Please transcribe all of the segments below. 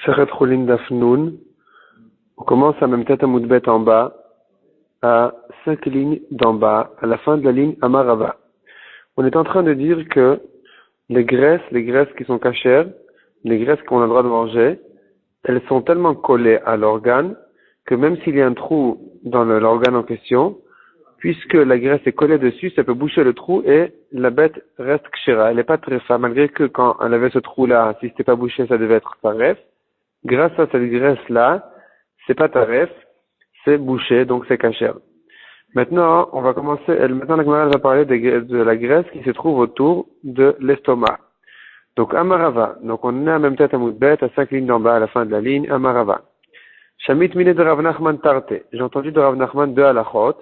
Sechet Choulin Daf Nun. On commence à même tête à Moudbet en bas, à 5 lignes d'en bas, à la fin de la ligne Amarava. On est en train de dire que les graisses qui sont cachères, les graisses qu'on a le droit de manger, elles sont tellement collées à l'organe que même s'il y a un trou dans l'organe en question, puisque la graisse est collée dessus, ça peut boucher le trou et la bête reste kshira. Elle n'est pas tréfa, malgré que quand elle avait ce trou-là, si c'était pas bouché, ça devait être taref. Grâce à cette graisse-là, c'est pas taref, c'est bouché, donc c'est kasher. Maintenant, on va commencer, maintenant la Gemara va parler de la graisse qui se trouve autour de l'estomac. Donc, Amarava. Donc, on est à même tête à Moudbet, à 5 lignes d'en bas, à la fin de la ligne, Amarava. Shamit mine de Rav Nachman Tarte. J'ai entendu de Rav Nachman deux halachot.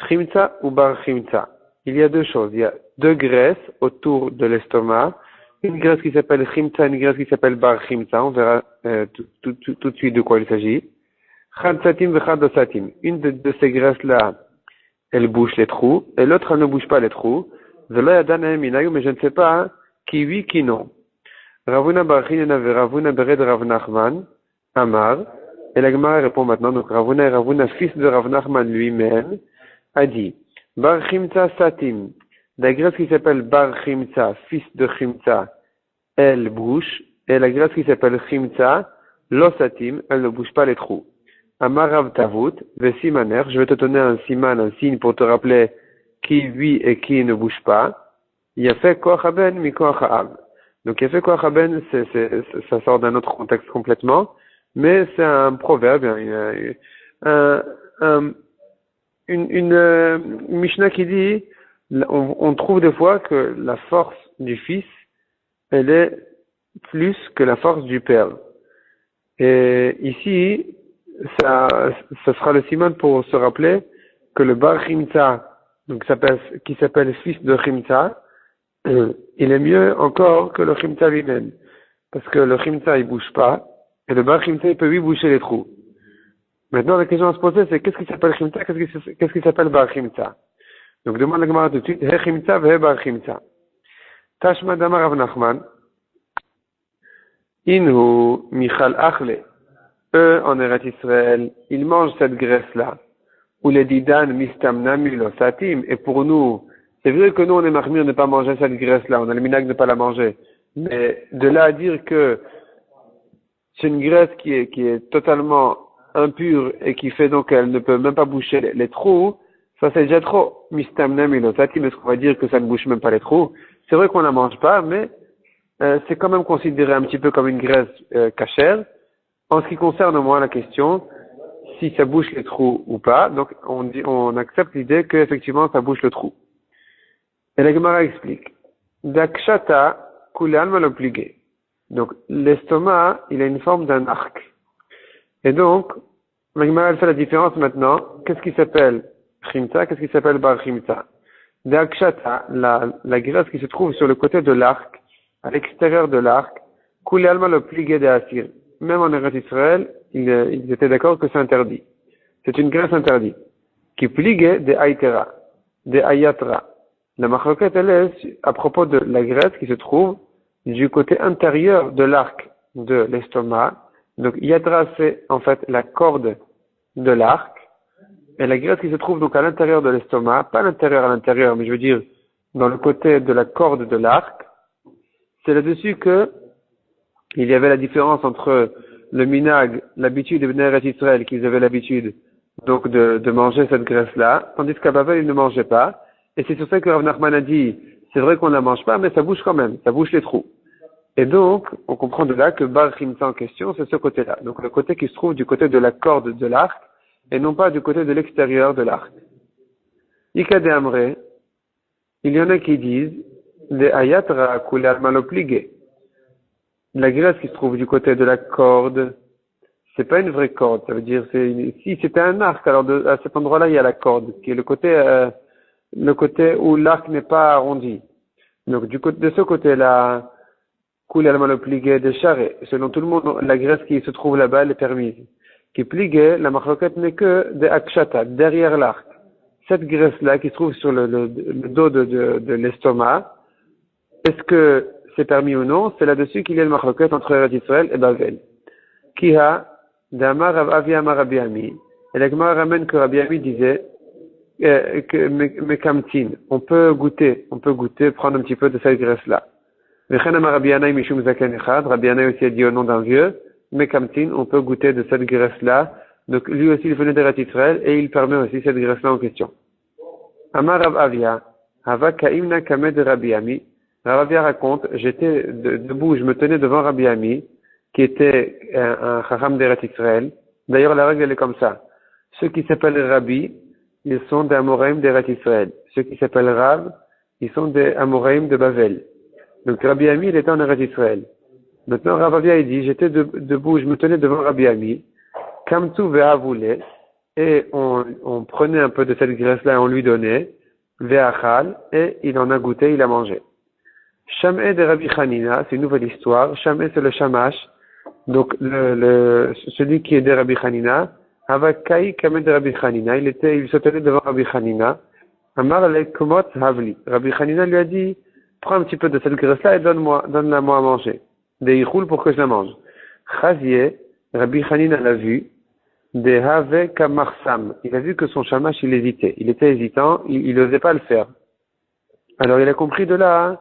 Chimtza ou bar chimtza. Il y a deux choses. Il y a deux graisses autour de l'estomac. Une graisse qui s'appelle chimtza, une graisse qui s'appelle bar chimtza. On verra tout de suite de quoi il s'agit. Chad satim ve chad satim. Une de ces graisses-là, elle bouche les trous, et l'autre, elle ne bouge pas les trous. Velo yadana minayu, mais je ne sais pas qui oui, qui non. Ravuna bar chinena ve Ravuna bered Rav Nachman, Amar. Et la Gemara répond maintenant, donc Ravuna, fils de Rav Nachman lui-même, a dit, Bar Chimtza Satim, la graisse qui s'appelle Bar Chimtza, fils de Chimtza, elle bouge, et la graisse qui s'appelle Chimtza, Lo Satim, elle ne bouge pas les trous. Amar Rav Tavut, Vesimaner, je vais te donner un siman, un signe pour te rappeler qui vit et qui ne bouge pas. Il a fait Koach Haben mi Koach Ha'av. Donc il a fait Koach Haben, ça sort d'un autre contexte complètement, mais c'est un proverbe, une Mishnah qui dit, on trouve des fois que la force du fils, elle est plus que la force du père. Et ici, ça sera le siman pour se rappeler que le bar chimtza, donc qui s'appelle fils de chimtza, il est mieux encore que le chimtza lui-même. Parce que le chimtza, il bouge pas, et le bar chimtza, il peut lui boucher les trous. Maintenant, la question à se poser, c'est qu'est-ce qui s'appelle chimtza, qu'est-ce qui s'appelle bar chimtza? Donc, demande la Gemara tout de suite, he chimtza, he bar chimtza. Tashma damar Rav Nachman, inhu michal achle. Eux, en Eretz Israël, ils mangent cette graisse-là. Ou les didan mistamna milosatim. Et pour nous, c'est vrai que nous, on est marmire de ne pas manger cette graisse-là. On a le minag de ne pas la manger. Mais de là à dire que c'est une graisse qui est totalement impure et qui fait donc qu'elle ne peut même pas boucher les trous, ça c'est déjà trop. Mistamna milosatim, est-ce qu'on va dire que ça ne bouche même pas les trous? C'est vrai qu'on la mange pas, mais c'est quand même considéré un petit peu comme une graisse cachère. En ce qui concerne moi la question, si ça bouche les trous ou pas, donc on accepte l'idée qu'effectivement ça bouche le trou. Et la Gemara explique. Dakshata kulan malopligé. Donc l'estomac, il a une forme d'un arc. Et donc, la Gemara elle fait la différence maintenant. Qu'est-ce qui s'appelle chimta, qu'est-ce qui s'appelle bar chimta? Dakshata, la graisse qui se trouve sur le côté de l'arc, à l'extérieur de l'arc, kulan malopligé de asir. Même en Eretz Israël, ils étaient d'accord que c'est interdit. C'est une graisse interdite. Qui pligue de aïtera, de ayatra. La machloket, elle est à propos de la graisse qui se trouve du côté intérieur de l'arc de l'estomac. Donc, yatra, c'est en fait la corde de l'arc. Et la graisse qui se trouve donc à l'intérieur de l'estomac, pas à l'intérieur, mais je veux dire dans le côté de la corde de l'arc, c'est là-dessus que il y avait la différence entre le minag, l'habitude des Bnei Eretz Israël, qu'ils avaient l'habitude donc de manger cette graisse-là, tandis qu'à Babel, ils ne mangeaient pas. Et c'est sur ça que Rav Nachman a dit, c'est vrai qu'on ne la mange pas, mais ça bouge quand même, ça bouge les trous. Et donc, on comprend de là que Bar Chimtza en question, c'est ce côté-là. Donc le côté qui se trouve du côté de la corde de l'arc, et non pas du côté de l'extérieur de l'arc. Ika de Amre, il y en a qui disent, de ayatra kular malopligé. La graisse qui se trouve du côté de la corde, c'est pas une vraie corde. Ça veut dire, si c'était un arc, alors à cet endroit-là, il y a la corde, qui est le côté où l'arc n'est pas arrondi. Donc, de ce côté-là, coule al malopligé de charret. Selon tout le monde, la graisse qui se trouve là-bas, elle est permise. Qui pliguait, la marloquette n'est que de akshata, derrière l'arc. Cette graisse-là, qui se trouve sur le dos de l'estomac, est-ce que c'est permis ou non? C'est là-dessus qu'il y a le marloquette entre Eretz Israël et Babel. Kiha, Damar Rav Avia Amar Rabbi Ami. Et la Gemara ramène que Rabbi Ami disait que Mekamtin, on peut goûter, prendre un petit peu de cette graisse-là. Vechen Amar Rabbi Anai Mishum Zaken Echad, Rabbi Anai aussi a dit au nom d'un vieux, Mekamtin, on peut goûter de cette graisse-là. Donc lui aussi il venait d'Eretz Israël et il permet aussi cette graisse-là en question. Amar Rav Avia, Hava Kaimna Kamed Rabbi Ami. Rav Avia raconte, j'étais debout, je me tenais devant Rabbi Ami, qui était un Chacham d'Eretz Israël. D'ailleurs la règle elle est comme ça. Ceux qui s'appellent Rabbi, ils sont des Amoraïm d'Eretz Israël. Ceux qui s'appellent Rav, ils sont des Amoraïm de Bavel. Donc Rabbi Ami, il était en Eretz Israël. Maintenant Rav Avia il dit, j'étais debout, je me tenais devant Rabbi Ami, Kamtu ve'avoulé, et on prenait un peu de cette graisse-là et on lui donnait, ve'achal, et il en a goûté, il a mangé. Sham'e de Rabbi Hanina, c'est une nouvelle histoire. Sham'e c'est le shamash, donc celui qui est de Rabbi Hanina. Havakai kamed de Rabbi Hanina, il se tenait devant Rabbi Hanina. Amar le komot havli. Rabbi Hanina lui a dit, prends un petit peu de cette graisse-là et donne-la moi à manger. Des yichoul pour que je la mange. Chazieh, Rabbi Hanina l'a vu. De have kamarsam. Il a vu que son shamash, il hésitait. Il était hésitant, il n'osait pas le faire. Alors il a compris de là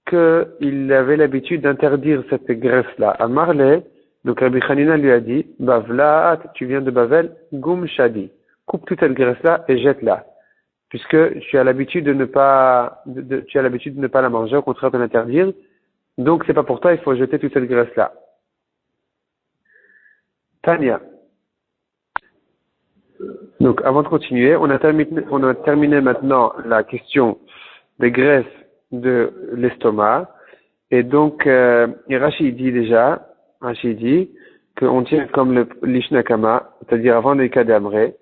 qu'il avait l'habitude d'interdire cette graisse-là. À Marley, donc Rabbi Hanina lui a dit, Bavlaat, tu viens de Bavel, Gum Shadi. Coupe toute cette graisse-là et jette-la. Puisque tu as l'habitude de ne pas la manger, au contraire de l'interdire. Donc c'est pas pour toi, il faut jeter toute cette graisse-là. Tania. Donc, avant de continuer, on a terminé maintenant la question des graisses de l'estomac. Et donc, Rashi dit qu'on tient comme le l'Ishnakama, c'est-à-dire avant le Kadamré,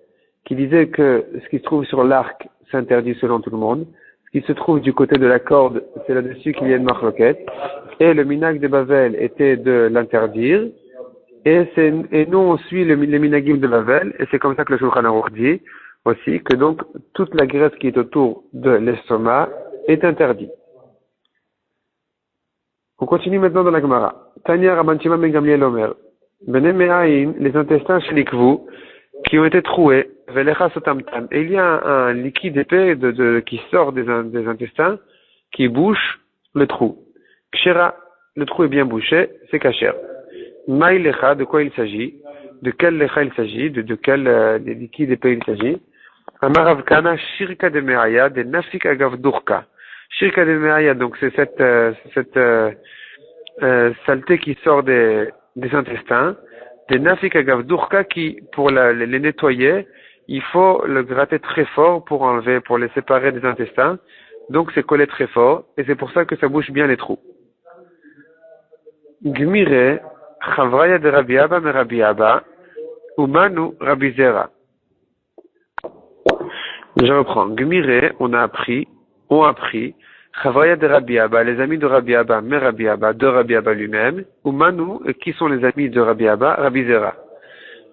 qui disait que ce qui se trouve sur l'arc s'interdit selon tout le monde. Ce qui se trouve du côté de la corde, c'est là-dessus qu'il y a une marloquette. Et le minag de Bavel était de l'interdire. Et nous, on suit les minagim de Bavel, et c'est comme ça que le Shulchan Aruch dit aussi que donc toute la graisse qui est autour de l'estomac est interdite. On continue maintenant dans la Gemara. Tanya Rabban Shimon ben Gamliel Omer. Bene Me'ayin, les intestins shlikvu, qui ont été troués, velecha sotamtam. Et il y a un liquide épais qui sort des intestins, qui bouche le trou. Kshera, le trou est bien bouché, c'est kasher. Maï lecha, de quoi il s'agit? De quel lecha il s'agit? De quel liquide épais il s'agit? Amaravkana shirka de me'aya, de nafik agav durka. Shirka de me'aya, donc c'est cette saleté qui sort des intestins. Des nafik agav durka qui, pour les nettoyer, il faut le gratter très fort pour les séparer des intestins. Donc c'est collé très fort, et c'est pour ça que ça bouche bien les trous. Gmire, Chavraya de Rabbi Abba me Rabbi Abba, Umanu Rabbi Zera. Je reprends. Gmire, ont appris, Chavraya de Rabbi Abba, les amis de Rabbi Abba, me Rabbi Abba, de Rabbi Abba lui-même, Umanu, qui sont les amis de Rabbi Abba, Rabbi Zera.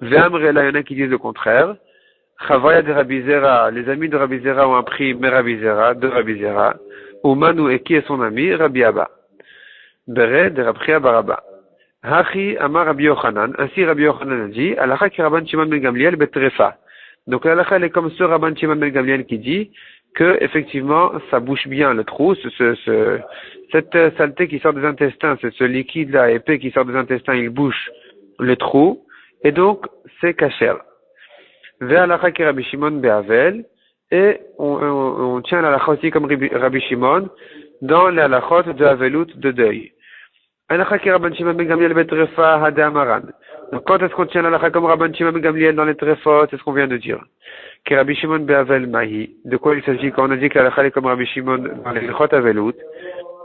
Ve'amrela, il y en a qui disent le contraire. Chavraya de Rabbi Zera, les amis de Rabbi Zera ont appris, me Rabbi Zera, de Rabbi Zera. Umanu, et qui est son ami? Rabbi Abba. Bere de Rabbi Abba Rabba. Hachi Amar Rabbi Yochanan, ainsi Rabbi Yochanan a dit, Alacha ki Rabban Shimon ben Gamliel betrefa. Donc l'alacha elle est comme ce Rabban Shimon ben Gamliel qui dit que effectivement ça bouche bien le trou, cette saleté qui sort des intestins, ce liquide là épais qui sort des intestins, il bouche le trou et donc c'est kasher. Ve alacha ki Rabbi Shimon be'avel, et on tient l'alacha aussi comme Rabbi Shimon dans l'alachot de avelut de deuil. Donc quand est-ce qu'on tient l'alacha comme Rabban Shimon ben Gamliel dans les trefot? C'est ce qu'on vient de dire. Que Rabbi Shimon be'avel mahi. De quoi il s'agit quand on a dit que l'alacha est comme Rabbi Shimon dans les trefot avelut?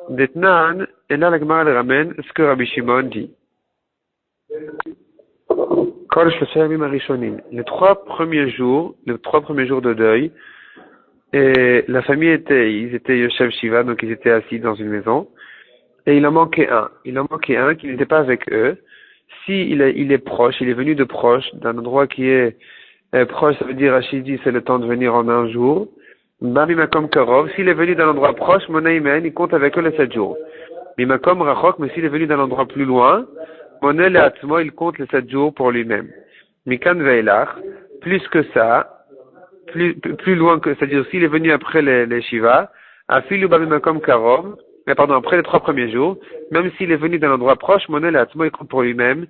D'etnan, et là la Gemara le ramène ce que Rabbi Shimon dit. Les trois premiers jours de deuil, et la famille ils étaient Yoshev Shiva, donc ils étaient assis dans une maison. Et il en manquait un qui n'était pas avec eux. Si il est proche, il est venu de proche, d'un endroit qui est proche, ça veut dire Rachidi, c'est le temps de venir en un jour. Bamimakom Karov, s'il est venu d'un endroit proche, Monaïmen, il compte avec eux les 7 jours. Mimakom Rachok, mais s'il est venu d'un endroit plus loin, Monel et Atzmo, il compte les 7 jours pour lui-même. Mikan Veilach, plus que ça, plus loin que, c'est-à-dire s'il est venu après les Shiva, Afilu Bamimakom Karom, après les 3 premiers jours, même s'il est venu d'un endroit proche, Monel et Atzmo, il compte pour lui-même,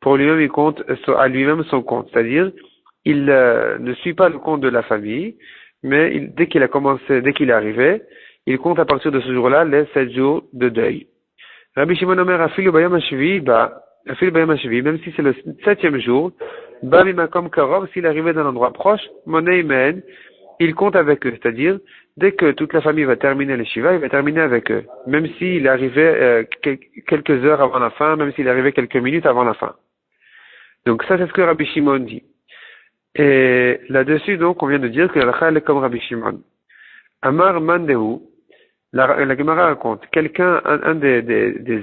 il compte à lui-même son compte, c'est-à-dire, il ne suit pas le compte de la famille, mais dès qu'il est arrivé, il compte à partir de ce jour-là les 7 jours de deuil. Rabbi Shimon Omer, Afilu Bayam Hashvi, même si c'est le 7e jour, Bamimakom Karom, s'il arrivait d'un endroit proche, Moneimen, il compte avec eux, c'est-à-dire, dès que toute la famille va terminer les Shiva, il va terminer avec eux, même s'il arrivait quelques heures avant la fin, même s'il arrivait quelques minutes avant la fin. Donc ça, c'est ce que Rabbi Shimon dit. Et là-dessus, donc, on vient de dire que la halakha est comme Rabbi Shimon. Amar Mandehu, la Gemara raconte, quelqu'un, un des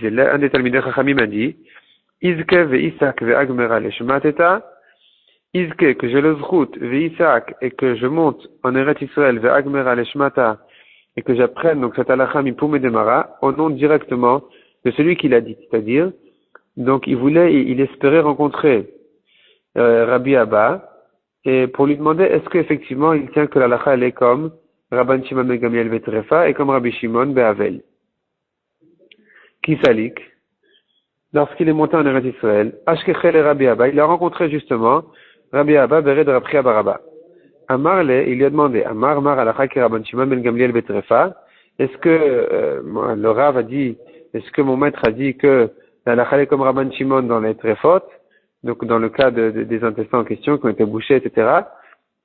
élèves, un des Talmidei Chachamim a dit, Izke ve'Isak ve'agmera leshmateta, Izke, que je le zrout ve'Isak, et que je monte en Eretz Israël ve'agmera leshmata, et que j'apprenne donc cette halakha mipum demara, au nom directement de celui qui l'a dit, c'est-à-dire, donc il espérait rencontrer Rabbi Abba, et pour lui demander est-ce qu'effectivement il tient que la halakha elle est comme Rabban Shimon ben Gamliel Betrefa et comme Rabbi Shimon Be'avel. Qui salik, lorsqu'il est monté en Eretz Israël, Ashkechel et Rabbi Abba, il a rencontré justement Rabbi Abba Bered Rabbi Baraba. Amar il lui a demandé, Amar halakha ki Rabban Shimon ben Gamliel Betrefa, est-ce que le Rav a dit, est-ce que mon maître a dit que la halakha est comme Rabban Shimon dans les Trefot, donc dans le cas des intestins en question qui ont été bouchés, etc.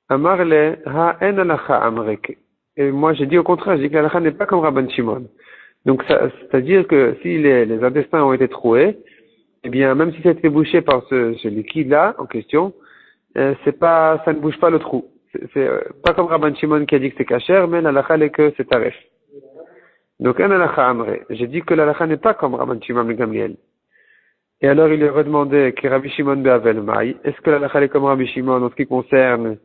Amar ha en halakha amrek. Et moi j'ai dit au contraire, j'ai dit que la halakha n'est pas comme Rabban Shimon. Donc c'est-à-dire que si les intestins ont été troués, eh bien même si ça a été bouché par ce liquide-là en question, ça ne bouge pas le trou. C'est pas comme Rabban Shimon qui a dit que c'est kasher, mais la halakha est que c'est taref. Donc en halakha amrek. J'ai dit que la halakha n'est pas comme Rabban Shimon ben Gamliel. Et alors, il lui a redemandé que Rabbi Shimon Be'avel Maï, est-ce que la halakha est comme Rabbi Shimon en ce qui concerne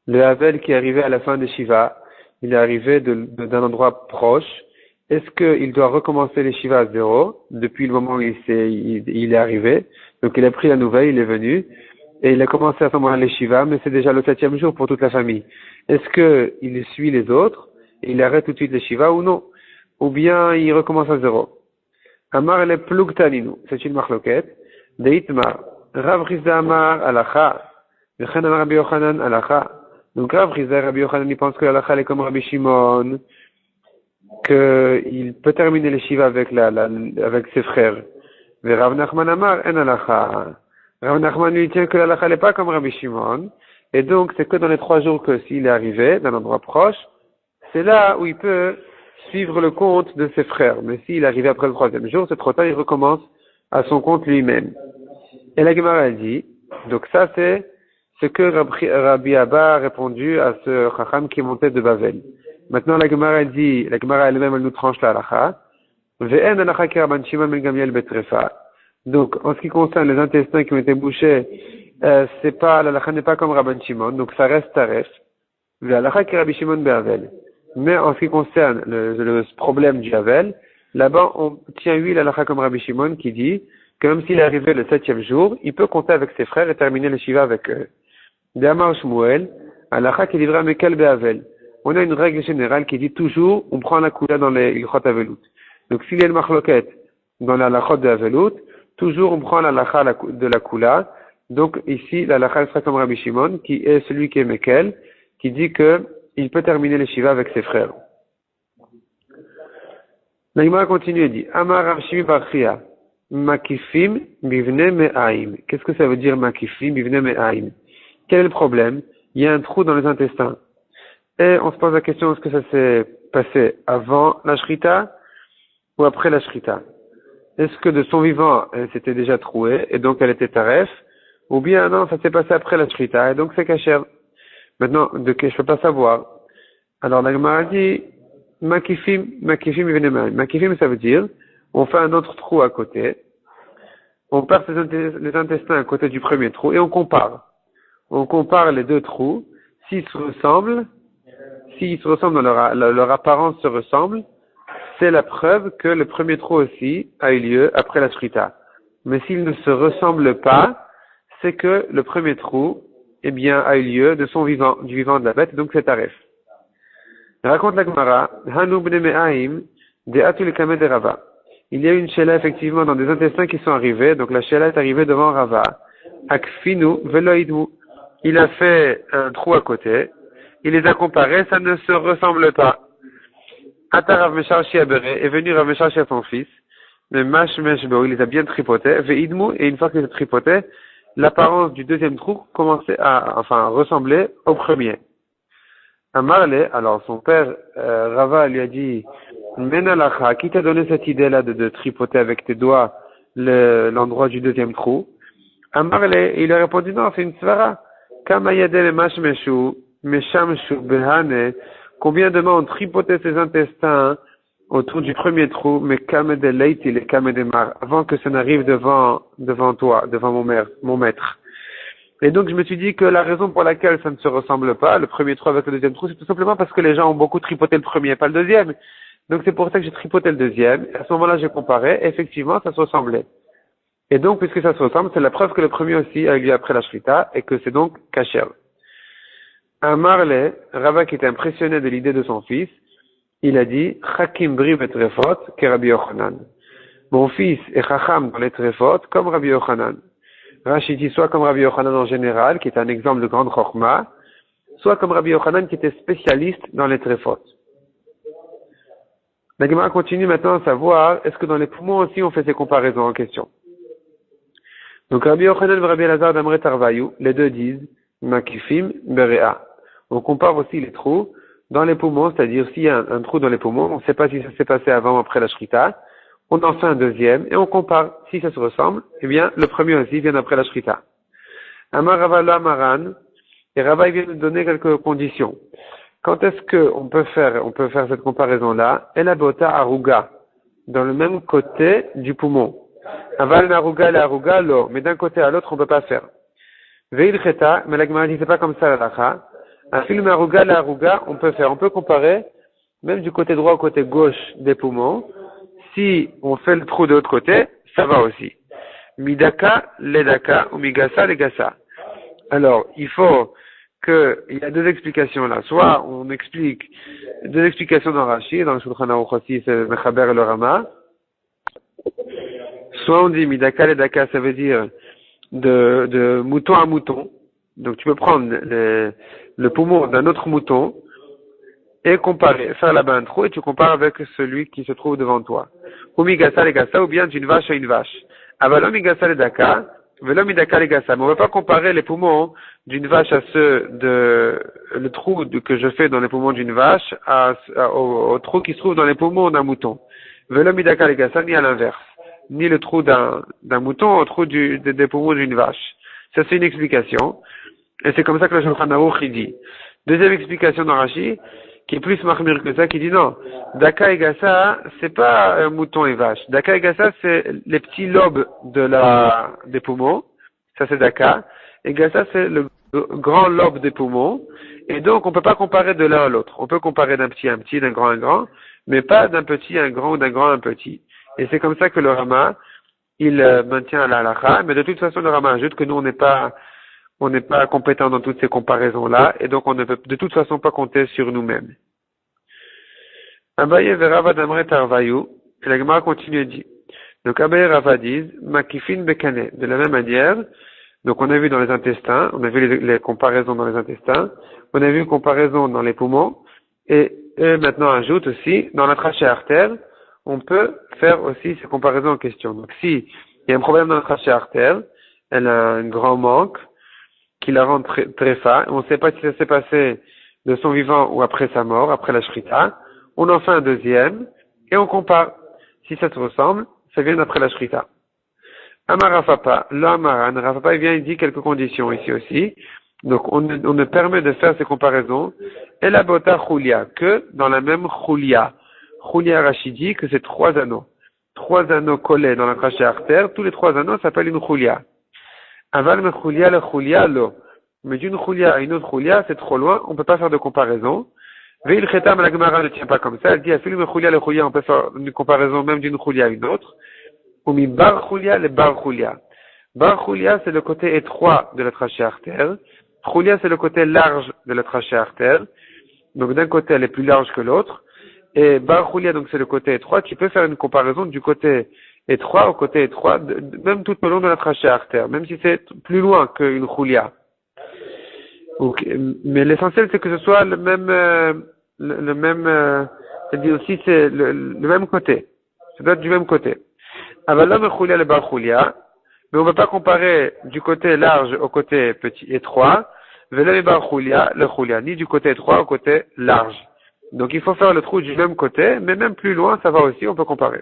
le Havel qui est arrivé à la fin des Shiva, il est arrivé d'un endroit proche, est-ce qu'il doit recommencer les Shiva à zéro, depuis le moment où il est arrivé, donc il a pris la nouvelle, il est venu, et il a commencé à ce moment-là les Shiva, mais c'est déjà le 7e jour pour toute la famille. Est-ce qu'il suit les autres, et il arrête tout de suite les Shiva ou non? Ou bien il recommence à zéro? Amar le plugtaninu, c'est une marloquette. Deitmar, Rav Rizda Amar alacha, Vechen Amar Rabbi Yochanan alacha. Donc Rav Rizda Rabbi Yochanan, il pense que l'alacha est comme Rabbi Shimon, qu'il peut terminer les Shiva avec ses frères. Mais Rav Nachman Amar en alacha. Rav Nachman lui tient que l'alacha n'est pas comme Rabbi Shimon, et donc c'est que dans les 3 jours que s'il est arrivé d'un endroit proche, c'est là où il peut suivre le compte de ses frères. Mais s'il arrivait après le 3e jour, c'est trop tard, il recommence à son compte lui-même. Et la Gemara dit, donc ça c'est ce que Rabbi Abba a répondu à ce Chacham qui montait de Bavel. Maintenant la Gemara dit, la Gemara elle-même elle nous tranche la halakha. Ve'en halakha ki Rabban Shimon ben Gamliel betrefa. Donc en ce qui concerne les intestins qui ont été bouchés, la halakha n'est pas comme Rabban Shimon, donc ça reste taref. Ve'halakha ki Rabbi Shimon be'avel. Mais en ce qui concerne le problème du Havel, là-bas, on tient la halakha comme Rabbi Shimon qui dit que même s'il est arrivé le 7e jour, il peut compter avec ses frères et terminer le Shiva avec eux. D'Amar Shmuel, halakha qui livra Mekel Be'avel. On a une règle générale qui dit toujours, on prend la kula dans les ilchot Avelut. Donc s'il y a une marloquette dans la halachot de Avelut, toujours on prend la halakha de la kula. Donc ici, la halakha sera comme Rabbi Shimon, qui est celui qui est Mekel, qui dit que il peut terminer les Shiva avec ses frères. La Gemara continue et dit, Amar Rav Shimi bar Chia, Makifim bivne me'aim. Qu'est-ce que ça veut dire Makifim bivne me'aim? Quel est le problème? Il y a un trou dans les intestins. Et on se pose la question, est-ce que ça s'est passé avant la Shrita ou après la Shrita? Est-ce que de son vivant, elle s'était déjà trouée et donc elle était taref? Ou bien non, ça s'est passé après la Shrita et donc c'est kasher. Maintenant, je peux pas savoir. Alors, la Gemara dit, Makifim, Makifim, ça veut dire, on fait un autre trou à côté, on perce les intestins à côté du premier trou et on compare. On compare les 2 trous. S'ils se ressemblent, leur apparence se ressemble, c'est la preuve que le premier trou aussi a eu lieu après la Shrita. mais s'ils ne se ressemblent pas, c'est que le premier trou, eh bien, a eu lieu de son vivant, du vivant de la bête, donc c'est taref. Raconte la Gemara, Hanu bne me'aim, de atul kamed de Rava. Il y a une shéla effectivement dans des intestins qui sont arrivés, donc la shéla est arrivée devant Rava. Akfinu veloidmu. Il a fait un trou à côté, il les a comparés, ça ne se ressemble pas. Ata Rav Mesharshi Abere est venu Rav Mesharshi à son fils, mais Mash Meshbo, il les a bien tripotés, veidmu, et une fois qu'il les a tripotés, l'apparence du deuxième trou commençait à ressembler au premier. Amarle, alors son père, Rava lui a dit, Menalacha, qui t'a donné cette idée-là de tripoter avec tes doigts l'endroit du deuxième trou? Amarle, il a répondu, non, c'est une svara. Kamayade le mashmeshu, meshamshu behane, combien de mains ont tripoté ses intestins autour du premier trou, mais kamede leiti, les kamede mar, avant que ça n'arrive devant toi, devant mon maître. Et donc, je me suis dit que la raison pour laquelle ça ne se ressemble pas, le premier trou avec le deuxième trou, c'est tout simplement parce que les gens ont beaucoup tripoté le premier, pas le deuxième. Donc, c'est pour ça que j'ai tripoté le deuxième. Et à ce moment-là, j'ai comparé. Et effectivement, ça se ressemblait. Et donc, puisque ça se ressemble, c'est la preuve que le premier aussi a eu lieu après la shrita et que c'est donc kasher. Un Marley, Rava qui était impressionné de l'idée de son fils, il a dit, Chakim bri betrefot, ke Rabbi Yochanan. Mon fils est chacham dans les trefot, comme Rabbi Yochanan. Rashi dit soit comme Rabbi Yochanan en général, qui est un exemple de grande chorma, soit comme Rabbi Yochanan qui était spécialiste dans les trefot. La Gemara continue maintenant à savoir, est-ce que dans les poumons aussi on fait ces comparaisons en question? Donc Rabbi Yochanan et Rabbi Elazar d'Amret Tarvayu, les deux disent, Makifim berea. On compare aussi les trous dans les poumons, c'est-à-dire s'il y a un trou dans les poumons, on ne sait pas si ça s'est passé avant ou après la shrita, on en fait un deuxième et on compare. Si ça se ressemble, eh bien, le premier aussi vient après la shrita. Amar Rava lo Amaran, et Rava vient nous donner quelques conditions. Quand est-ce qu'on peut faire cette comparaison-là? El abota aruga, dans le même côté du poumon. Aval naruga la aruga lo, mais d'un côté à l'autre on peut pas faire. Veil cheta, mais la Gemara dit c'est pas comme ça la lacha. Un film aruga la aruga, on peut faire, on peut comparer, même du côté droit au côté gauche des poumons. Si on fait le trou de l'autre côté, ça va aussi. Midaka, ledaka, ou migasa, legasa. Alors, il y a deux explications là. Soit on explique deux explications dans Rashi, dans le Shulchan Aruch aussi, c'est le Mechaber et le Rama. Soit on dit midaka, ledaka, ça veut dire de mouton à mouton. Donc tu peux prendre le poumon d'un autre mouton et comparer, faire là-bas un trou et tu compares avec celui qui se trouve devant toi. Ou migasa legasa, ou bien d'une vache à une vache. Avalom migasa ledaka, velom midaka legasa. Mais on ne va pas comparer les poumons d'une vache à le trou que je fais dans les poumons d'une vache au trou qui se trouve dans les poumons d'un mouton. Velom midaka legasa, ni à l'inverse. Ni le trou d'un mouton au trou des poumons d'une vache. Ça c'est une explication. Et c'est comme ça que le Shulchan Aruch dit. Deuxième explication dans Rashi, qui est plus marmire que ça, qui dit non, Daka et Gassa, c'est pas un mouton et vache. Daka et Gassa, c'est les petits lobes des poumons. Ça c'est Daka. Et Gassa, c'est le grand lobe des poumons. Et donc, on peut pas comparer de l'un à l'autre. On peut comparer d'un petit à un petit, d'un grand à un grand, mais pas d'un petit à un grand ou d'un grand à un petit. Et c'est comme ça que le Rama, il maintient la halakha, mais de toute façon, le Rama ajoute que nous, on n'est pas compétent dans toutes ces comparaisons-là, et donc on ne peut de toute façon pas compter sur nous-mêmes. Abaye verava d'amre tarvayu, et la Gemara continue et dit. Donc Abaye et Rava disent, makifin bekane, de la même manière, donc on a vu dans les intestins, on a vu les comparaisons dans les intestins, on a vu une comparaison dans les poumons, et maintenant ajoute aussi, dans la trachée artère, on peut faire aussi ces comparaisons en question. Donc si il y a un problème dans la trachée artère, elle a un grand manque, qui la rend très fin, on ne sait pas si ça s'est passé de son vivant ou après sa mort, après la shrita, on en fait un deuxième, et on compare. Si ça se ressemble, ça vient d'après la shrita. Amar Rafapa, l'Amaran, Rafapa vient, il dit quelques conditions ici aussi. Donc on ne permet de faire ces comparaisons, et la bota chulia, que dans la même chulia. Chulia Rachidi, que c'est 3 anneaux. 3 anneaux collés dans la trachée artère, tous les 3 anneaux s'appellent une chulia. Aval me chulia le chulia lo. Mais d'une chulia à une autre chulia, c'est trop loin, on ne peut pas faire de comparaison. Veil chetam la Gemara ne tient pas comme ça, elle dit à film chulia le chulia, on peut faire une comparaison même d'une chulia à une autre. ou mi bar chulia le bar chulia. Bar chulia, c'est le côté étroit de la trachée artère. Chulia, c'est le côté large de la trachée artère. Donc d'un côté, elle est plus large que l'autre. Et bar chulia, donc c'est le côté étroit. Tu peux faire une comparaison du côté étroit au côté étroit, même tout au long de la trachée artère, même si c'est plus loin qu'une chulia. Okay. Mais l'essentiel, c'est que ce soit le même, c'est-à-dire aussi c'est le même côté. Ça doit être du même côté. Avalam chulia le bar chulia, mais on ne va pas comparer du côté large au côté petit étroit, velam bar chulia le chulia, ni du côté étroit au côté large. Donc il faut faire le trou du même côté, mais même plus loin, ça va aussi, on peut comparer.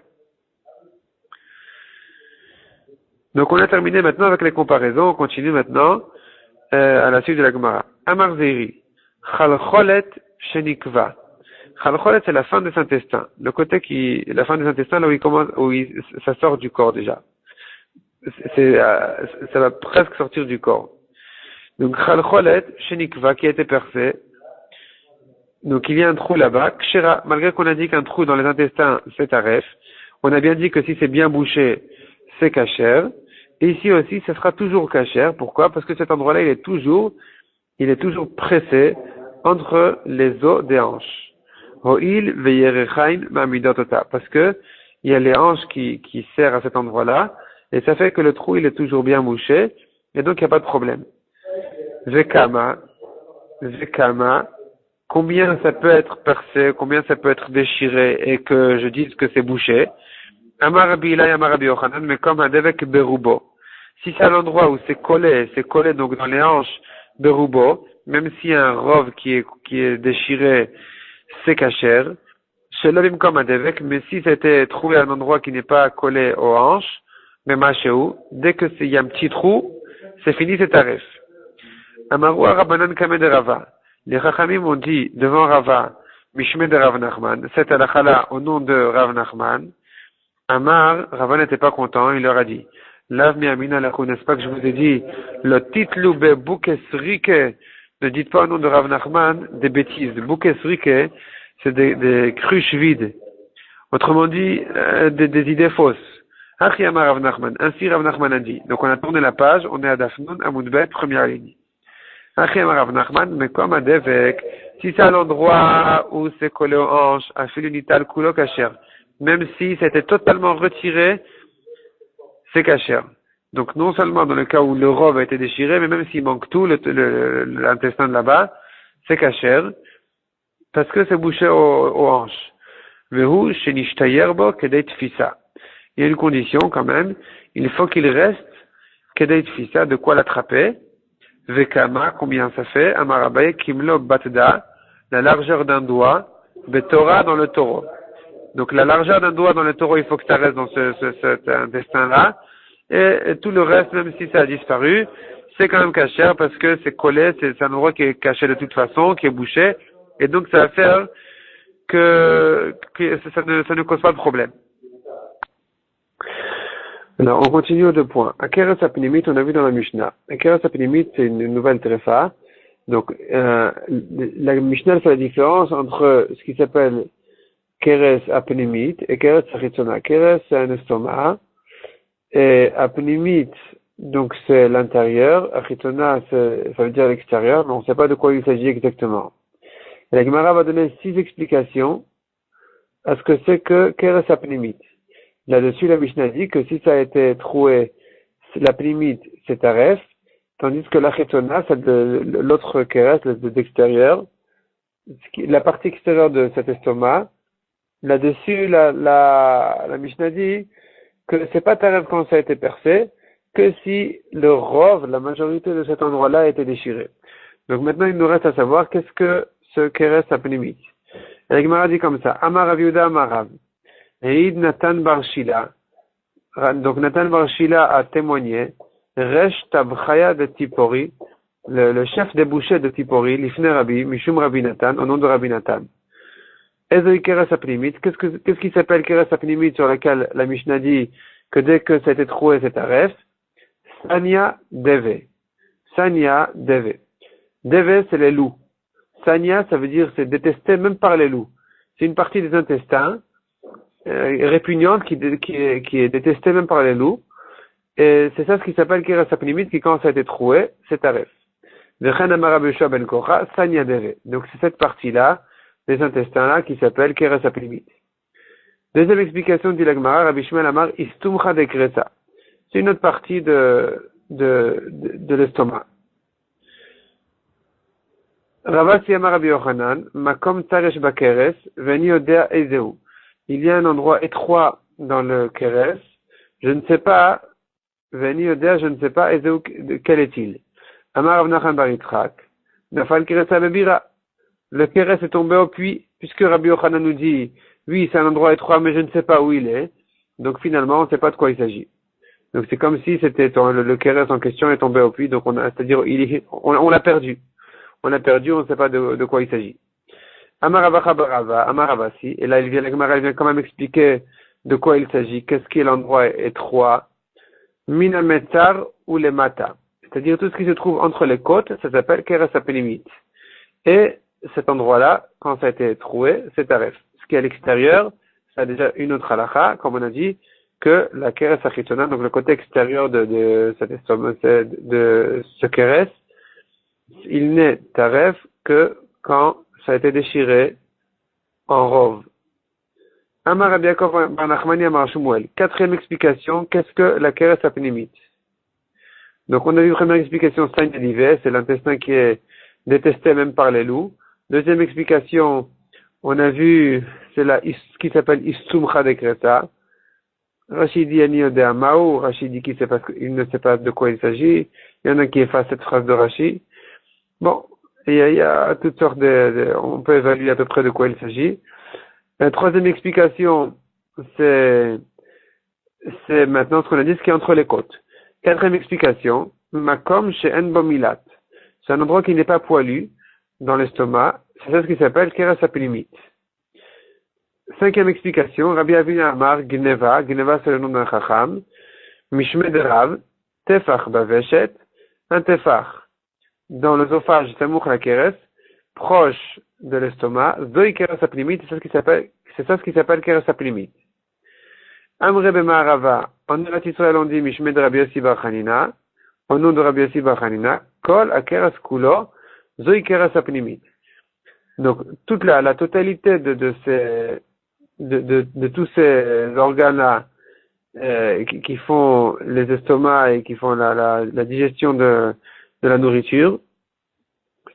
Donc on a terminé maintenant avec les comparaisons, on continue maintenant à la suite de la Gemara. Amar Zeiri, Chalcholet Shenikva. Chalcholet, c'est la fin des intestins. Le côté la fin des intestins, là où ça sort du corps déjà. Ça va presque sortir du corps. Donc Chalcholet Shenikva, qui a été percé. Donc il y a un trou là-bas. Kshera, malgré qu'on a dit qu'un trou dans les intestins, c'est taref. On a bien dit que si c'est bien bouché, c'est kasher. Et ici aussi, ce sera toujours kasher. Pourquoi? Parce que cet endroit-là, il est toujours pressé entre les os des hanches. Ho'il veyerechain ma'amidotota. Parce que il y a les hanches qui serrent à cet endroit-là, et ça fait que le trou, il est toujours bien bouché, et donc il n'y a pas de problème. Vekama, combien ça peut être percé, combien ça peut être déchiré, et que je dise que c'est bouché. Amarabi Ilay, Amarabi Yochanan, mais comme un devek berubo. Si c'est à l'endroit où c'est collé donc dans les hanches berubo, même s'il y a un rove qui est déchiré, c'est kasher. Chez l'homme comme un devek, mais si c'était trouvé à un endroit qui n'est pas collé aux hanches, mais machéou, dès que il y a un petit trou, c'est fini, c'est tarif. Amaru Rabanan Kame de Rava. Les Chachamim ont dit devant Rava, Mishme de Rav Nachman, cette halakha au nom de Rav Nachman. Amar, Rava n'était pas content, il leur a dit, Lav mi amina lakou, n'est-ce pas que je vous ai dit, le titlu be bukesrike, ne dites pas au nom de Rav Nachman des bêtises. Bukesrike, c'est des cruches vides. Autrement dit, des idées fausses. Achi Amar Rav Nachman, ainsi Rav Nachman a dit. Donc on a tourné la page, on est à Dafnun, Amoudbet, première ligne. Achi Amar Rav Nachman, mais comme à Devek, si c'est à l'endroit où c'est collé aux hanches, à Filunital Kulo Kasher, même si c'était totalement retiré, c'est kasher. Donc non seulement dans le cas où le robe a été déchiré, mais même s'il manque tout, l'intestin de là-bas, c'est kasher, parce que c'est bouché aux hanches. Vehu shenishtayer kedei tfisa. Il y a une condition quand même, il faut qu'il reste kedei tfisa, de quoi l'attraper. Vekama, combien ça fait? Amarabaye kimlo batda, la largeur d'un doigt, betora dans le taureau. Donc la largeur d'un doigt dans le taureau, il faut que ça reste dans cet intestin-là. Et tout le reste, même si ça a disparu, c'est quand même caché parce que c'est collé, c'est un endroit qui est caché de toute façon, qui est bouché. Et donc ça va faire que ça ne cause pas de problème. Alors on continue aux 2 points. Akeres apnimit, on a vu dans la Mishnah. Akeres apnimit, c'est une nouvelle tréfa. Donc la Mishnah fait la différence entre ce qui s'appelle Keres apnimit et Keres achitona. Keres, c'est un estomac. Et apnimit, donc c'est l'intérieur. Achitona, ça veut dire l'extérieur, mais on ne sait pas de quoi il s'agit exactement. Et la Gemara va donner 6 explications à ce que c'est que Keres apnimit. Là-dessus, la Mishnah dit que si ça a été troué, l'apnimit, c'est taref, tandis que l'achitona, c'est l'autre Keres, l'extérieur, la partie extérieure de cet estomac. Là-dessus, la Mishnah dit que c'est pas taref quand ça a été percé, que si le rov, la majorité de cet endroit-là a été déchiré. Donc maintenant, il nous reste à savoir qu'est-ce que ce keres apnimit. La Gemara dit comme ça, Amar Rav Yehuda Amar Rav, Eid Natan Bar Shila. Donc Natan Bar Shila a témoigné, Resh Tabchaya de Tipori, le chef des bouchers de Tipori, Lifne Rabbi, Mishum Rabbi Natan, au nom de Rabbi Natan. Ezoi keres apnimit, qu'est-ce qui s'appelle keres apnimit sur laquelle la Mishnah dit que dès que ça a été troué, c'est taref? Sanya deve. Sanya deve. Deve, c'est les loups. Sanya, ça veut dire c'est détesté même par les loups. C'est une partie des intestins répugnante, qui est détestée même par les loups. Et c'est ça ce qui s'appelle keres apnimit, qui quand ça a été troué, c'est taref. Vechen amar Rabbi Yoshua ben Korah, sanyadere. Donc c'est cette partie-là, les intestins-là, qui s'appelle keres apnimit. Deuxième explication dit l'Agmara, Rabbi Shmuel amar istumcha de kresa. C'est une autre partie de l'estomac. Ravasi amar Rabbi Yochanan, makom taresh bakeres, veni odea ezeu. Il y a un endroit étroit dans le keres, je ne sais pas, veni odea, je ne sais pas, ezeu, quel est-il? Amar Rav Nachman bar Yitzchak, nafal keresa bebira. Le keres est tombé au puits, puisque Rabbi Yochanan nous dit, oui, c'est un endroit étroit, mais je ne sais pas où il est. Donc finalement, on ne sait pas de quoi il s'agit. Donc c'est comme si c'était le keres en question est tombé au puits, donc c'est-à-dire on l'a perdu. On l'a perdu, on ne sait pas de quoi il s'agit. Amaravasi, et là il vient quand même expliquer de quoi il s'agit, qu'est-ce qui est l'endroit étroit. Minametzar ou les mata. C'est-à-dire tout ce qui se trouve entre les côtes, ça s'appelle keres apelimit. Et cet endroit-là, quand ça a été troué, c'est taref. Ce qui est à l'extérieur, ça a déjà une autre halakha, comme on a dit, que la keres achitona, donc le côté extérieur de ce keres, il n'est taref que quand ça a été déchiré en rove. Amar Rabbi Yaakov bar Nachmani amar Shmuel. Quatrième explication, qu'est-ce que la keres apnimit? Donc on a vu première explication, c'est l'intestin qui est détesté même par les loups. Deuxième explication, on a vu, c'est ce qui s'appelle istumcha de kresa. Rachid dit Ani Odea Mao, Rachid dit qu'il ne sait pas de quoi il s'agit. Il y en a qui effacent cette phrase de Rachid. Bon, il y a toutes sortes on peut évaluer à peu près de quoi il s'agit. La troisième explication, c'est maintenant ce qu'on a dit, ce qui est entre les côtes. Quatrième explication, Makom chez Enbomilat. C'est un endroit qui n'est pas poilu dans l'estomac. C'est ça ce qui s'appelle keres apelimit. Cinquième explication, Rabbi Avina Amar Gneva. Gneva c'est le nom d'un chacham. Mishme de Rav, Tefach Baveshet, un Tefach dans l'œsophage Samouk la keres, proche de l'estomac, Zoi keres apelimit, c'est ça ce qui s'appelle keres apelimit. Amre B'Ma'arava, en Eretz Yisraël on dit Mishme de Rabbi Yossi bar Chanina, au nom de Rabbi Yossi bar Chanina, Kol akeres kulo, Zoi keres apelimit. Donc toute la totalité de tous ces organes-là qui font les estomacs et qui font la digestion de la nourriture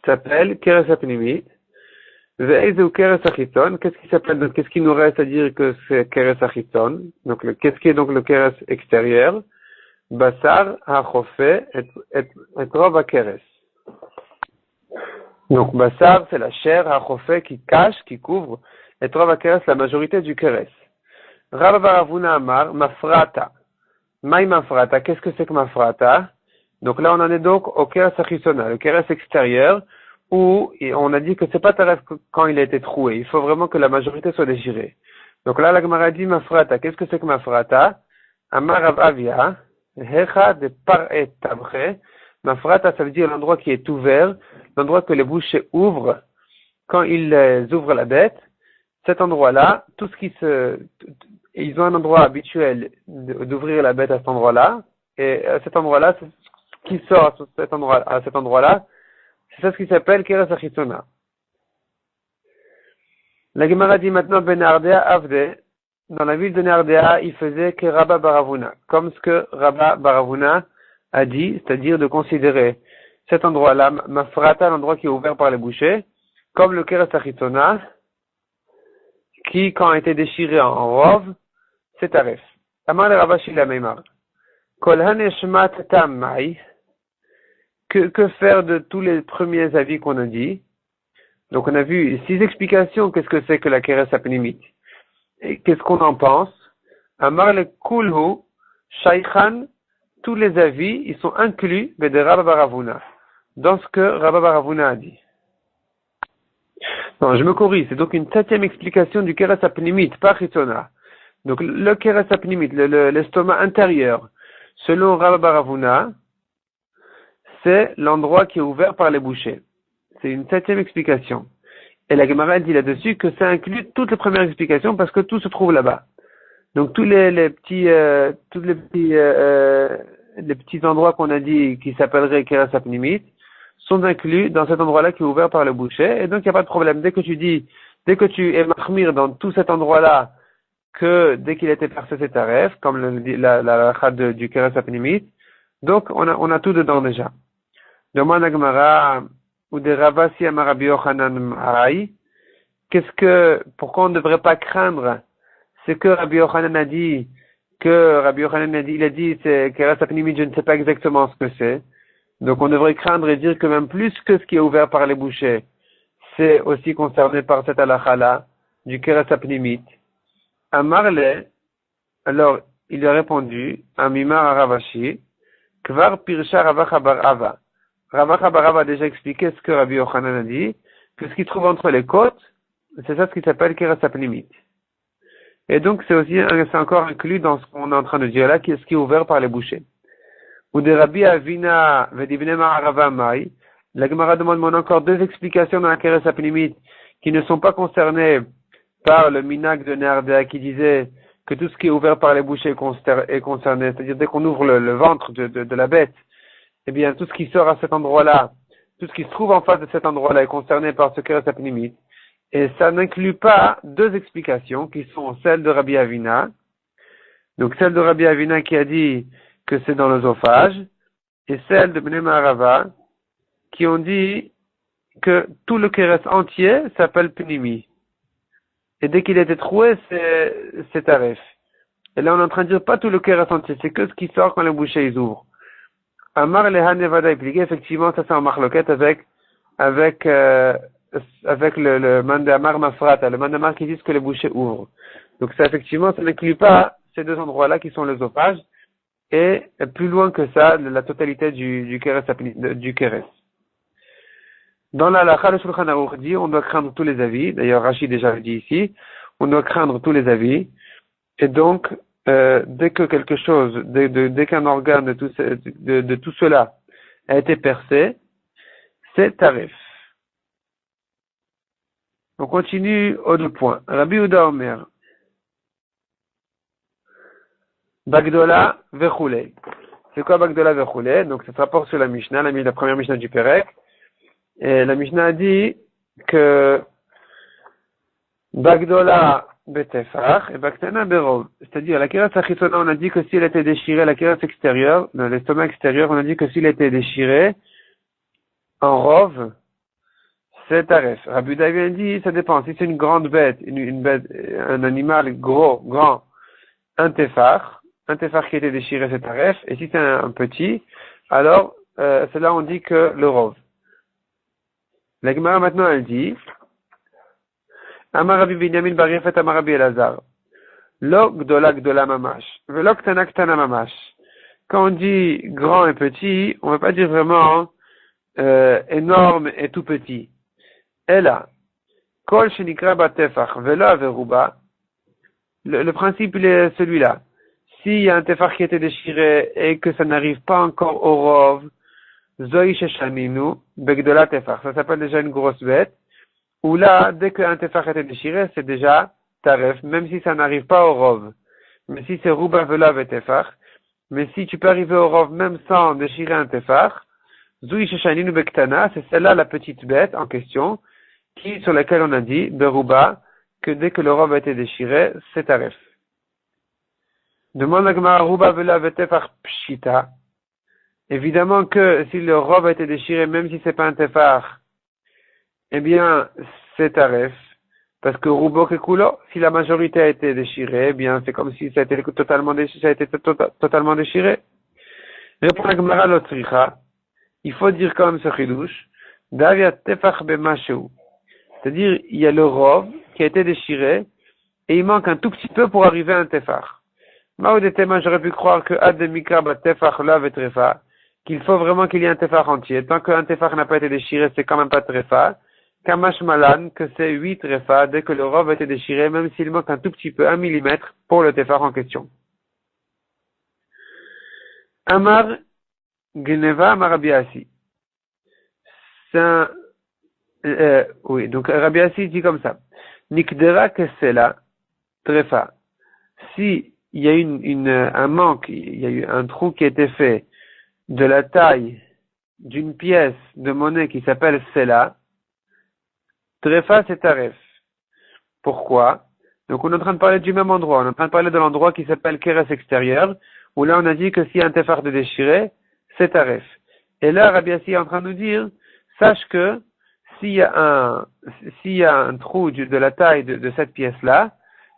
s'appelle keres apelimit. Ve'ezeu keres achiton, qu'est-ce qui nous reste à dire que c'est keres achiton? Donc qu'est-ce qui est donc le keres extérieur? Basar hachofé et rov hakeres. Donc basar c'est la chair, hachofé qui cache, qui couvre, et rov hakeres la majorité du keres. Rav bar Avuna amar mafrata. Maï mafrata, qu'est-ce que c'est que mafrata? Donc là, on en est donc au keres achitona, le keres extérieur, où on a dit que c'est pas taref quand il a été troué. Il faut vraiment que la majorité soit déchirée. Donc là, la Gemara dit mafrata. Qu'est-ce que c'est que mafrata? Amar Rav Avia, hecha de par et tabre. Mafrata, ça veut dire l'endroit qui est ouvert, l'endroit que les bouchers ouvrent quand ils ouvrent la bête. Cet endroit-là, ils ont un endroit habituel d'ouvrir la bête à cet endroit-là, et à cet endroit-là, qui sort à cet endroit-là, c'est ça ce qui s'appelle keres achitona. La Gemara dit maintenant Ben Ardea Avde, dans la ville de Nardea, il faisait que Rabba Baravuna, comme ce que Rabba Baravuna a dit, c'est-à-dire de considérer cet endroit-là, Mafrata, l'endroit qui est ouvert par les bouchers, comme le keres achitona, qui, quand a été déchiré en rove, c'est taref. Amar le Rabba Shila Meimar. Kol haneshmat tammai. Que faire de tous les premiers avis qu'on a dit? Donc on a vu 6 explications, qu'est-ce que c'est que la keres apelimit. Et qu'est-ce qu'on en pense? Amar le kulhu, shaykhan, tous les avis, ils sont inclus de Rabba Baravuna, dans ce que Rabba Baravuna a dit. Non, je me corrige, c'est donc une 7e explication du keres apelimit, pas chitona. Donc le keres apelimit, l'estomac intérieur, selon Rabba Baravuna, c'est l'endroit qui est ouvert par les bouchers. C'est une 7e explication. Et la Gemara dit là-dessus que ça inclut toutes les premières explications parce que tout se trouve là-bas. Donc les petits endroits qu'on a dit qui s'appelleraient Keres Apnimit sont inclus dans cet endroit-là qui est ouvert par le boucher. Et donc il n'y a pas de problème. Dès que tu es mahmir dans tout cet endroit-là, que dès qu'il était percé c'est taref, comme la chad du Keres Apnimit, donc on a tout dedans déjà. Demande à Gemara ou des Ravasi Amarabi Yochanan Ma'ai. Pourquoi on ne devrait pas craindre ce que Rabbi Yochanan a dit, il a dit, c'est Keres Apnimit, je ne sais pas exactement ce que c'est. Donc on devrait craindre et dire que même plus que ce qui est ouvert par les bouchers, c'est aussi concerné par cette halakha-là, du Keres Apnimit. Amarle, alors il lui a répondu, Amimar Aravashi, Kvar Pirsha Ravacha Bar Ava. Ravacha Bar Ava a déjà expliqué ce que Rabbi Yochanan a dit, que ce qui trouve entre les côtes, c'est ça ce qui s'appelle Keres Apnimit. Et donc, c'est encore inclus dans ce qu'on est en train de dire là, ce qui est ouvert par les bouchers. Ou des Rabbi Avina, Vedivne Ma'arava Mai. La Gemara demande encore deux explications dans la Keres Apnimit qui ne sont pas concernées par le minag de Nerdea qui disait que tout ce qui est ouvert par les bouchers est concerné. C'est-à-dire, dès qu'on ouvre le ventre de la bête, eh bien, tout ce qui sort à cet endroit-là, tout ce qui se trouve en face de cet endroit-là est concerné par ce Keres Apnimit. Et ça n'inclut pas deux explications qui sont celles de Rabbi Avina. Donc celle de Rabbi Avina qui a dit que c'est dans l'œsophage et celle de Bnei Ma'arava qui ont dit que tout le kéres entier s'appelle Pnimi. Et dès qu'il était troué, c'est taref. Et là on est en train de dire pas tout le kéres entier, c'est que ce qui sort quand les bouchers ils ouvrent. Amar Leha Nevada expliqué, effectivement ça c'est en marloquette avec le mandamar mafrata, le mandamar qui dit que les bouchers ouvrent. Donc ça, effectivement, ça n'inclut pas ces deux endroits-là qui sont l'œsophage, et plus loin que ça, la totalité du kéres. Dans la halakha, le Shulchan Aruch dit, on doit craindre tous les avis, d'ailleurs Rachid déjà le dit ici, on doit craindre tous les avis, et donc, dès que quelque chose, dès qu'un organe de tout cela a été percé, c'est tarif. On continue au deux points. Rabbi Yehuda Omer. Bagdola vechule. C'est quoi Bagdola vechule? Donc ça se rapporte sur la Mishnah, la première Mishnah du Perek. Et la Mishnah a dit que Bagdola betefach et Bagtana berov. C'est-à-dire la keres achitona, on a dit que s'il était déchiré, la keres extérieure, l'estomac extérieur, on a dit que s'il était déchiré en rove, c'est taref. Rabbi Yehuda vient dit, ça dépend. Si c'est une grande bête, une bête, un animal grand, un tefar qui était déchiré, c'est taref. Et si c'est un petit, alors, c'est là on dit que le rov. La Gemara maintenant, elle dit, Amar Rabbi Binyamin bar Yefet Amar Rabbi Elazar. Lo gdola mamash. Velo ktana mamash. Quand on dit grand et petit, on ne veut pas dire vraiment énorme et tout petit. Et là, kol shenikra batefach velo averuba. Le principe il est celui-là. S'il y a un tefar qui était déchiré et que ça n'arrive pas encore au rov, zoi sheshaninu begdola tefar. Ça s'appelle déjà une grosse bête. Ou là, dès qu'un tefar était déchiré, c'est déjà taref, même si ça n'arrive pas au rov. Mais si c'est ruba velo et tefar, mais si tu peux arriver au rov même sans déchirer un tefar, zoi sheshaninu bektana, c'est celle-là la petite bête en question, sur laquelle on a dit, beruba, que dès que le rov a été déchiré, c'est taref. Demande la Gemara ruba vela vetefar pshita. Évidemment que si le rov a été déchiré, même si c'est pas un tefar, eh bien, c'est taref. Parce que rubo kekulo, si la majorité a été déchirée, eh bien, c'est comme si ça a été totalement déchiré. Répond la Gemara lotricha. Il faut dire quand même ce chidouche. Davia tefach bemasheu. C'est-à-dire, il y a le rov qui a été déchiré, et il manque un tout petit peu pour arriver à un tefar. Maoudetema, j'aurais pu croire que Ademika tefar la vetrefa, qu'il faut vraiment qu'il y ait un tefar entier. Tant qu'un tefar n'a pas été déchiré, c'est quand même pas trefa. Kamash malan, que c'est 8 trefa, dès que le rov a été déchiré, même s'il manque un tout petit peu, 1 millimètre, pour le tefar en question. Amar Geneva Amar Rabbi Asi. Oui, donc Rabbi Asi dit comme ça. Nikdera kesela trefa. si il y a un manque, il y a eu un trou qui a été fait de la taille d'une pièce de monnaie qui s'appelle Sela, Trefa c'est Taref. Pourquoi? Donc on est en train de parler du même endroit, on est en train de parler de l'endroit qui s'appelle Keres extérieur, où là on a dit que s'il y a un tefar de déchiré, c'est Taref. Et là Rabbi Assi est en train de nous dire, sache que s'il y a un trou de la taille de cette pièce-là,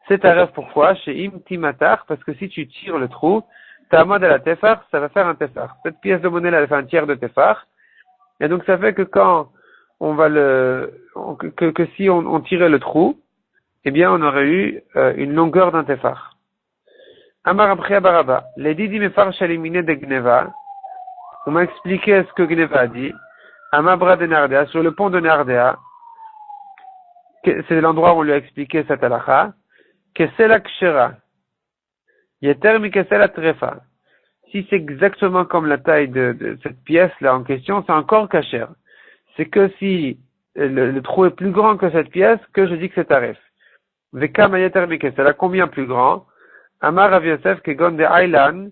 c'est Taref. Pourquoi? Chez Im Timatar, parce que si tu tires le trou, ta mode à la tefar, ça va faire un tefar. Cette pièce de monnaie là, elle fait un tiers de tefar. Et donc ça fait que quand on va que si on tirait le trou, eh bien on aurait eu une longueur d'un tefar. Amar après Baraba, les didi mefar shalimine de Gneva, on m'a expliqué ce que Gneva a dit. Amabra de Nardea, sur le pont de Nardea, c'est l'endroit où on lui a expliqué cette halakha, que c'est la kshera, yeter mi que c'est la trefa. Si c'est exactement comme la taille de cette pièce-là en question, c'est encore kasher. C'est que si le trou est plus grand que cette pièce, que je dis que c'est taref. Veka mayeter mi que c'est là, combien plus grand? Amar Rav Yosef kegon de Aylan,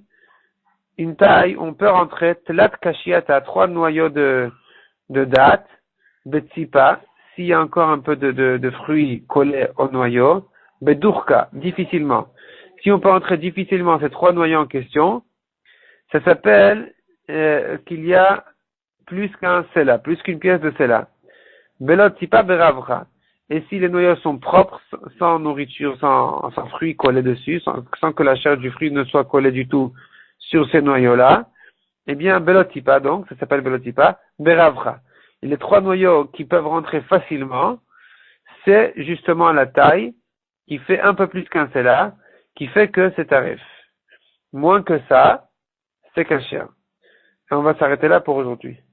une taille, on peut rentrer tlat kashiat à 3 noyaux de date, betsipa, s'il y a encore un peu de fruits collés au noyau, bedurka, difficilement. Si on peut entrer difficilement ces 3 noyaux en question, ça s'appelle qu'il y a plus qu'un sela, plus qu'une pièce de sela. Belot tipa beravra. Et si les noyaux sont propres, sans nourriture, sans fruits collés dessus, sans que la chair du fruit ne soit collée du tout sur ces noyaux-là, eh bien, belotipa, donc, ça s'appelle belotipa, beravra. Et les 3 noyaux qui peuvent rentrer facilement, c'est justement la taille qui fait un peu plus qu'un sela, qui fait que c'est tarif. Moins que ça, c'est kasher. Et on va s'arrêter là pour aujourd'hui.